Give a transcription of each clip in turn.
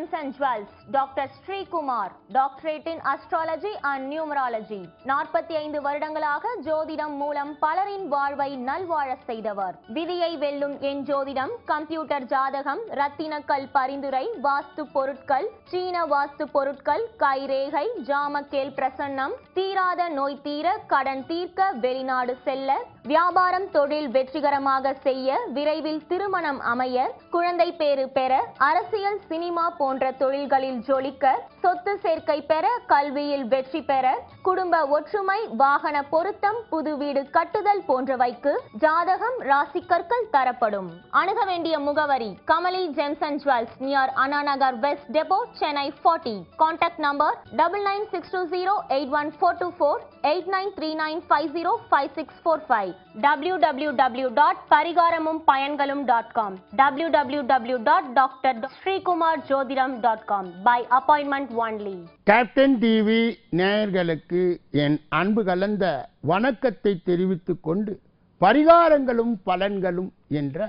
Gems and Jewels, Dr. Sri Kumar, Doctorate in Astrology and Numerology. 45 வருடங்களாக ஜோதிடம் மூலம் பலரின் வாழ்வை நல்வாழ செய்தவர். விதியை வெல்லும் என் ஜோதிடம், கம்ப்யூட்டர் ஜாதகம், ரத்தினக்கல் பரிந்துரை, வாஸ்து பொருட்கள், சீன வாஸ்து பொருட்கள், கைரேகை, ஜாமக்கேல் பிரசன்னம், தீராத நோய் தீர, கடன் தீர்க்க, வெளிநாடு செல்ல, வியாபாரம் தொழில் வெற்றிகரமாக செய்ய, விரைவில் திருமணம் அமைய, குழந்தை பேறு பெற, அரசியல் சினிமா போன்ற தொழில்களில் ஜொலிக்க, சொத்து சேர்க்கை பெற, கல்வியில் வெற்றி பெற, குடும்ப ஒற்றுமை, வாகன பொருத்தம், புது வீடு கட்டுதல் போன்றவைக்கு ஜாதகம் ராசிக்கற்கள் தரப்படும். அணுக வேண்டிய முகவரி Kamali gems and jewels near Anna Nagar west depot, Chennai 40. Contact number 9962081424 8939505645 www.parigaramum-payangalum.com www.drsrikumarjodhiram.com by appointment only. Captain TV நேயர்களுக்கு என் அன்பு கலந்த வணக்கத்தை தெரிவித்துக் கொண்டு பரிகாரங்களும் பலன்களும் என்ற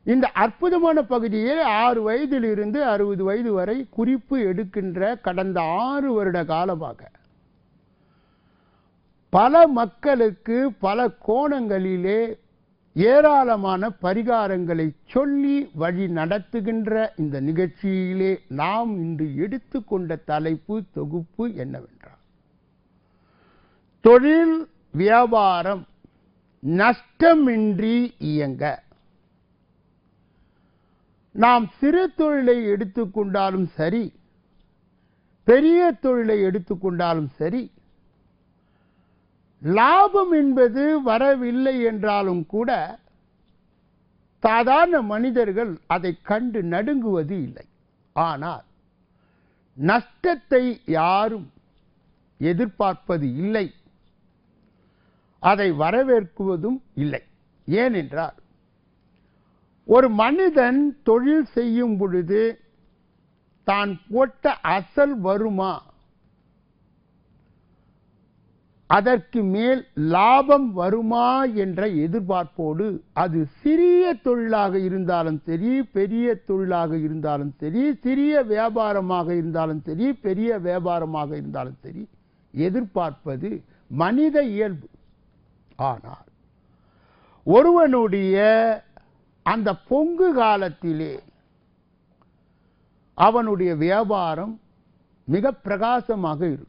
இந்த அற்புதமான பகுதியை 6 வயதிலிருந்து 60 வயது வரை குறிப்பு எடுக்கின்ற கடந்த 6 வருட காலமாக பல மக்களுக்கு பல கோணங்களிலே ஏராளமான பரிகாரங்களை சொல்லி வழி நடத்துகின்ற இந்த நிகழ்ச்சியிலே நாம் இன்று எடுத்துக்கொண்ட தலைப்பு தொகுப்பு என்னவென்றால், தொழில் வியாபாரம் நஷ்டமின்றி இயங்க. நாம் சிறு தொழிலை எடுத்துக்கொண்டாலும் சரி, பெரிய தொழிலை எடுத்துக்கொண்டாலும் சரி, லாபம் என்பது வரவில்லை என்றாலும் கூட சாதாரண மனிதர்கள் அதை கண்டு நடுங்குவது இல்லை. ஆனால் நஷ்டத்தை யாரும் எதிர்பார்ப்பது இல்லை, அதை வரவேற்குவதும் இல்லை. ஏனென்றால் ஒரு மனிதன் தொழில் செய்யும் பொழுது தான் போட்ட அசல் வருமா, அதற்கு மேல் லாபம் வருமா என்ற எதிர்பார்ப்போடு, அது சிறிய தொழிலாக இருந்தாலும் சரி, பெரிய தொழிலாக இருந்தாலும் சரி, சிறிய வியாபாரமாக இருந்தாலும் சரி, பெரிய வியாபாரமாக இருந்தாலும் சரி, எதிர்பார்ப்பது மனித இயல்பு. ஆனால் ஒருவனுடைய அந்த பொங்கு காலத்திலே அவனுடைய வியாபாரம் மிக பிரகாசமாக இருக்கும்.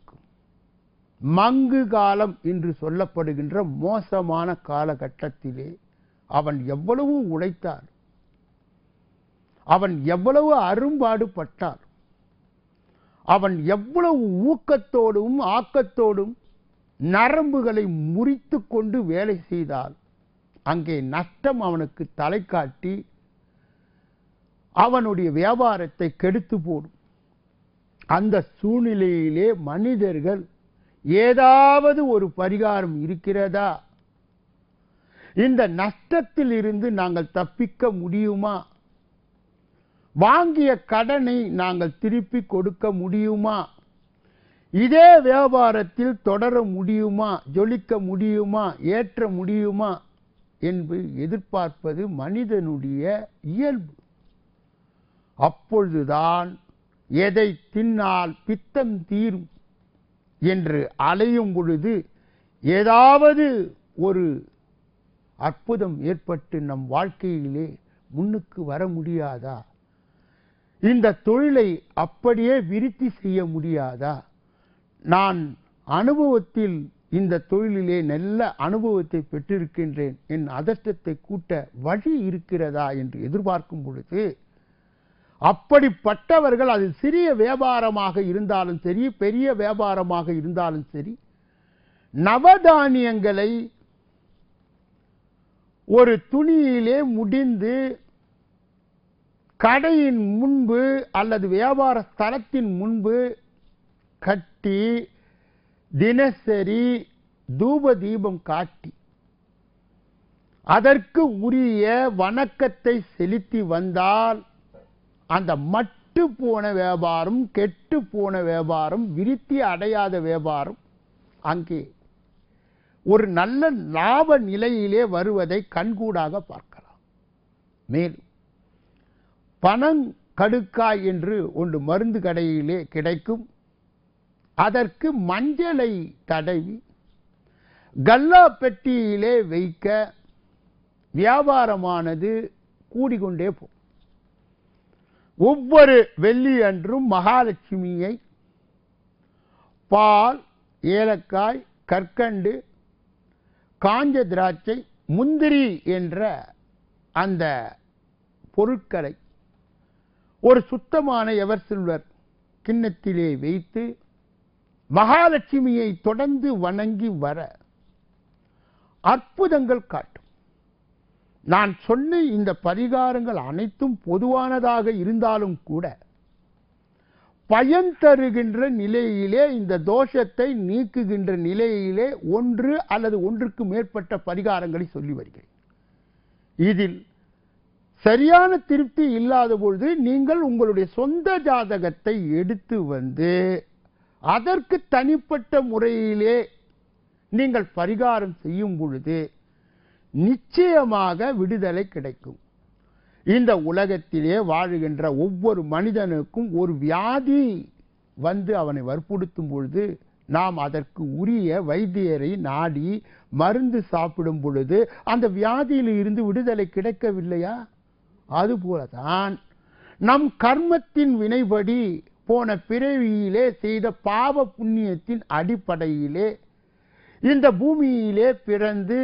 மங்கு காலம் என்று சொல்லப்படுகின்ற மோசமான காலகட்டத்திலே அவன் எவ்வளவு உழைத்தார், அவன் எவ்வளவு அரும்பாடுபட்டார், அவன் எவ்வளவு ஊக்கத்தோடும் ஆக்கத்தோடும் நரம்புகளை முறித்து கொண்டு வேலை செய்தால் அங்கே நஷ்டம் அவனுக்கு தலை காட்டி அவனுடைய வியாபாரத்தை கெடுத்து போடும். அந்த சூழ்நிலையிலே மனிதர்கள் ஏதாவது ஒரு பரிகாரம் இருக்கிறதா, இந்த நஷ்டத்தில் இருந்து நாங்கள் தப்பிக்க முடியுமா, வாங்கிய கடனை நாங்கள் திருப்பி கொடுக்க முடியுமா, இதே வியாபாரத்தில் தொடர முடியுமா, ஜொலிக்க முடியுமா, ஏற்ற முடியுமா என்று எதிர்பார்ப்பது மனிதனுடைய இயல்பு. அப்பொழுதுதான் எதை தின்னால் பித்தம் தீரும் என்று அலையும் பொழுது ஏதாவது ஒரு அற்புதம் ஏற்பட்டு நம் வாழ்க்கையிலே முன்னுக்கு வர முடியாதா, இந்த தொழிலை அப்படியே விருத்தி செய்ய முடியாதா, நான் அனுபவத்தில் இந்த தொழிலிலே நல்ல அனுபவத்தை பெற்றிருக்கின்றேன், என் அதிர்ஷ்டத்தை கூட்ட வழி இருக்கிறதா என்று எதிர்பார்க்கும் பொழுது, அப்படிப்பட்டவர்கள் அது சிறிய வியாபாரமாக இருந்தாலும் சரி, பெரிய வியாபாரமாக இருந்தாலும் சரி, நவதானியங்களை ஒரு துணியிலே முடிந்து கடையின் முன்பு அல்லது வியாபார ஸ்தலத்தின் முன்பு கட்டி தினசரி தூப தீபம் காட்டி அதற்கு உரிய வணக்கத்தை செலுத்தி வந்தால் அந்த மட்டு போன வியாபாரம், கெட்டு போன வியாபாரம், விருத்தி அடையாத வியாபாரம் அங்கே ஒரு நல்ல லாப நிலையிலே வருவதை கண்கூடாக பார்க்கலாம். மேலும் பணம் கடுக்காய் என்று ஒன்று மருந்து கடையிலே கிடைக்கும். அதற்கு மஞ்சளை தடவி கல்லா பெட்டியிலே வைக்க வியாபாரமானது கூடிக்கொண்டே போகும். ஒவ்வொரு வெள்ளி அன்றும் மகாலட்சுமியை பால், ஏலக்காய், கற்கண்டு, காஞ்ச திராட்சை, முந்திரி என்ற அந்த பொருட்களை ஒரு சுத்தமான எவர் சில்வர் கிண்ணத்திலே வைத்து மகாலட்சுமியை தொடர்ந்து வணங்கி வர அற்புதங்கள் காட்டும். நான் சொன்ன இந்த பரிகாரங்கள் அனைத்தும் பொதுவானதாக இருந்தாலும் கூட பயன் தருகின்ற நிலையிலே, இந்த தோஷத்தை நீக்குகின்ற நிலையிலே ஒன்று அல்லது ஒன்றுக்கு மேற்பட்ட பரிகாரங்களை சொல்லி வருகிறேன். இதில் சரியான திருப்தி இல்லாத பொழுது நீங்கள் உங்களுடைய சொந்த ஜாதகத்தை எடுத்து வந்து அதற்கு தனிப்பட்ட முறையிலே நீங்கள் பரிகாரம் செய்யும் பொழுது நிச்சயமாக விடுதலை கிடைக்கும். இந்த உலகத்திலே வாழுகின்ற ஒவ்வொரு மனிதனுக்கும் ஒரு வியாதி வந்து அவனை வற்புறுத்தும் பொழுது நாம் அதற்கு உரிய வைத்தியரை நாடி மருந்து சாப்பிடும் பொழுது அந்த வியாதியில் இருந்து விடுதலை கிடைக்கவில்லையா? அதுபோலதான் நம் கர்மத்தின் வினைபடி போன பிறவியிலே செய்த பாவ புண்ணியத்தின் அடிப்படையிலே இந்த பூமியிலே பிறந்து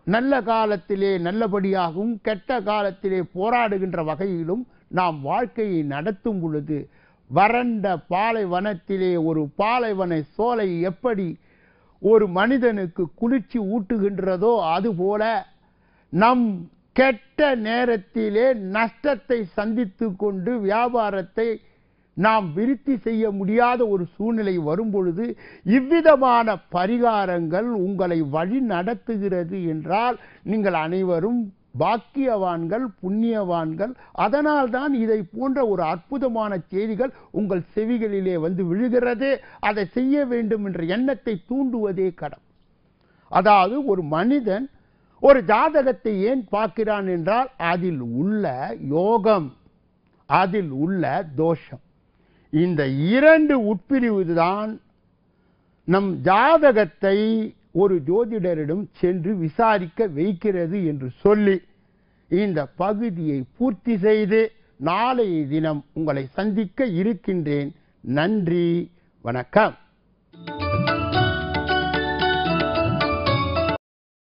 நல்ல காலத்திலே நல்லபடியாகவும் கெட்ட காலத்திலே போராடுகின்ற வகையிலும் நாம் வாழ்க்கையை நடத்தும் பொழுது வறண்ட பாலைவனத்திலே ஒரு பாலைவன சோலை எப்படி ஒரு மனிதனுக்கு குளிர்ச்சி ஊட்டுகின்றதோ அதுபோல நம் கெட்ட நேரத்திலே நஷ்டத்தை சந்தித்து கொண்டு வியாபாரத்தை நாம் விருத்தி செய்ய முடியாத ஒரு சூழ்நிலை வரும்பொழுது இவ்விதமான பரிகாரங்கள் உங்களை வழி நடத்துகிறது என்றால் நீங்கள் அனைவரும் பாக்கியவான்கள், புண்ணியவான்கள். அதனால்தான் இதை போன்ற ஒரு அற்புதமான செய்திகள் உங்கள் செவிகளிலே வந்து விழுகிறது. அதை செய்ய வேண்டும் என்ற எண்ணத்தை தூண்டுவதே கடம். அதாவது ஒரு மனிதன் ஒரு ஜாதகத்தை ஏன் பார்க்கிறான் என்றால் அதில் உள்ள யோகம், அதில் உள்ள தோஷம், இந்த இரண்டு உட்பிரிவுதான் நம் ஜாதகத்தை ஒரு ஜோதிடரிடம் சென்று விசாரிக்க வைக்கிறது என்று சொல்லி இந்த பகுதியை பூர்த்தி செய்து நாளைய தினம் உங்களை சந்திக்க இருக்கின்றேன். நன்றி, வணக்கம்.